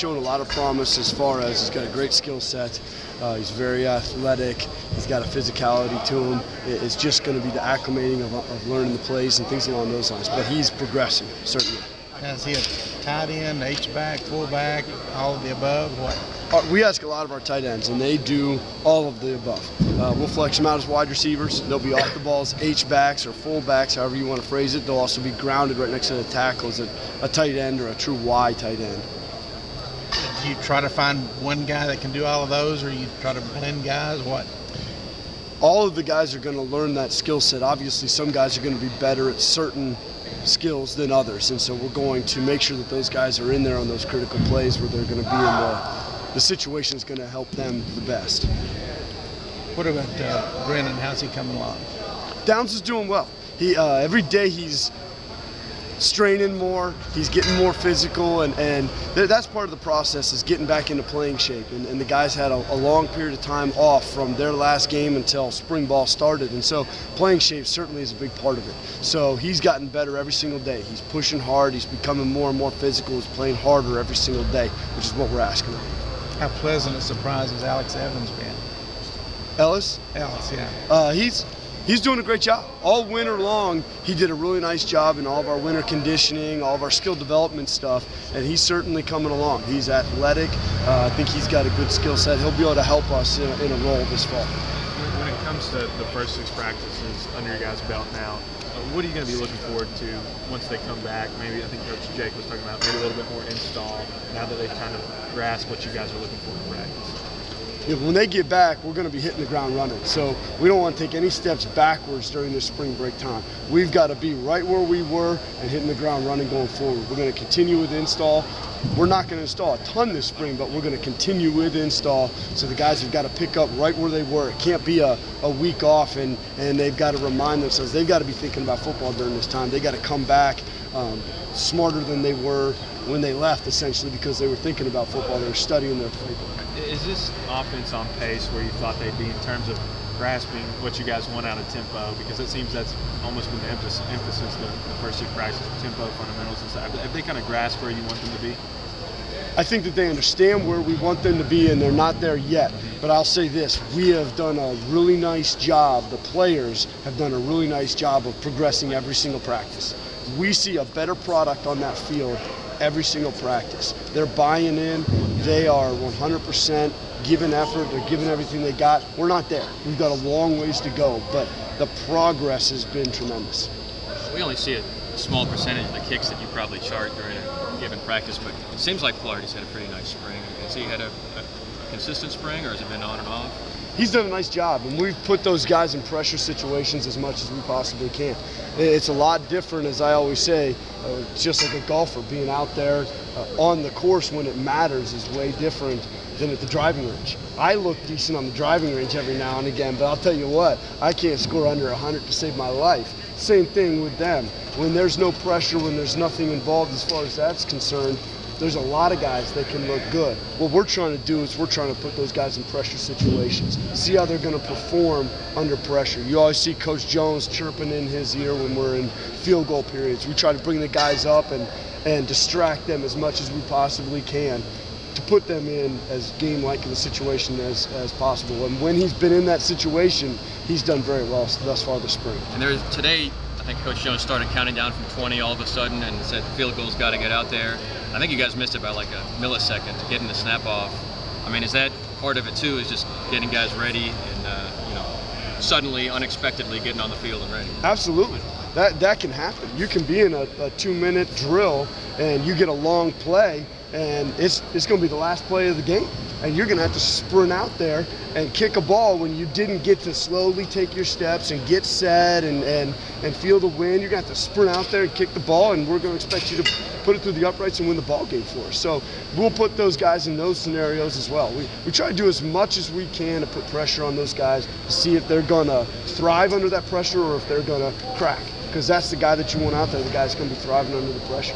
shown a lot of promise as far as he's got a great skill set. He's very athletic. He's got a physicality to him. It's just going to be the acclimating of learning the plays and things along those lines. But he's progressing, certainly. Is he a tight end, H-back, fullback, all of the above? What? We ask a lot of our tight ends, and they do all of the above. We'll flex them out as wide receivers. They'll be off the ball as H-backs or fullbacks, however you want to phrase it. They'll also be grounded right next to the tackle as a tight end or a true Y tight end. Do you try to find one guy that can do all of those, or you try to blend guys? What? All of the guys are going to learn that skill set. Obviously, some guys are going to be better at certain skills than others, and so we're going to make sure that those guys are in there on those critical plays where they're going to be in the situation is going to help them the best. What about Brennan? How's he coming along? Downs is doing well. He every day he's straining more, he's getting more physical, and that's part of the process, is getting back into playing shape. And the guys had a long period of time off from their last game until spring ball started, and so playing shape certainly is a big part of it. So he's gotten better every single day. He's pushing hard, he's becoming more and more physical, he's playing harder every single day, which is what we're asking of him. How pleasant a surprise has Alex Evans been? Ellis? Ellis, yeah. He's doing a great job. All winter long, he did a really nice job in all of our winter conditioning, all of our skill development stuff, and he's certainly coming along. He's athletic. I think he's got a good skill set. He'll be able to help us in a role this fall. When it comes to the first 6 practices under your guys' belt now, what are you going to be looking forward to once they come back? Maybe, I think Coach Jake was talking about maybe a little bit more install now that they've kind of grasped what you guys are looking for in practice. Yeah, when they get back, we're going to be hitting the ground running. So we don't want to take any steps backwards during this spring break time. We've got to be right where we were and hitting the ground running going forward. We're going to continue with install. We're not going to install a ton this spring, but we're going to continue with install. So the guys have got to pick up right where they were. It can't be a week off, and they've got to remind themselves they've got to be thinking about football during this time. They've got to come back smarter than they were when they left, essentially, because they were thinking about football. They were studying their playbook. Is this offense on pace where you thought they'd be in terms of grasping what you guys want out of tempo? Because it seems that's almost been the emphasis the first 6 practices, tempo, fundamentals, and stuff. Have they kind of grasped where you want them to be? I think that they understand where we want them to be, and they're not there yet. But I'll say this, we have done a really nice job, the players have done a really nice job of progressing every single practice. We see a better product on that field every single practice. They're buying in, they are 100% giving effort, they're giving everything they got. We're not there. We've got a long ways to go, but the progress has been tremendous. We only see a small percentage of the kicks that you probably chart during a given practice, but it seems like Flaherty's had a pretty nice spring. Has he had a consistent spring, or has it been on and off? He's done a nice job, and we've put those guys in pressure situations as much as we possibly can. It's a lot different, as I always say, just like a golfer, being out there on the course when it matters is way different than at the driving range. I look decent on the driving range every now and again, but I'll tell you what, I can't score under 100 to save my life. Same thing with them. When there's no pressure, when there's nothing involved as far as that's concerned, there's a lot of guys that can look good. What we're trying to do is we're trying to put those guys in pressure situations, see how they're going to perform under pressure. You always see Coach Jones chirping in his ear when we're in field goal periods. We try to bring the guys up and distract them as much as we possibly can to put them in as game-like of a situation as possible. And when he's been in that situation, he's done very well thus far this spring. And today, I think Coach Jones started counting down from 20 all of a sudden and said field goal's got to get out there. I think you guys missed it by like a millisecond getting the snap off. I mean, is that part of it too, is just getting guys ready and suddenly, unexpectedly getting on the field and ready? Absolutely. That can happen. You can be in a 2-minute drill and you get a long play, and it's going to be the last play of the game. And you're going to have to sprint out there and kick a ball when you didn't get to slowly take your steps and get set and feel the wind. You're going to have to sprint out there and kick the ball, and we're going to expect you to put it through the uprights and win the ball game for us. So we'll put those guys in those scenarios as well. We try to do as much as we can to put pressure on those guys to see if they're going to thrive under that pressure or if they're going to crack. Because that's the guy that you want out there, the guy that's going to be thriving under the pressure.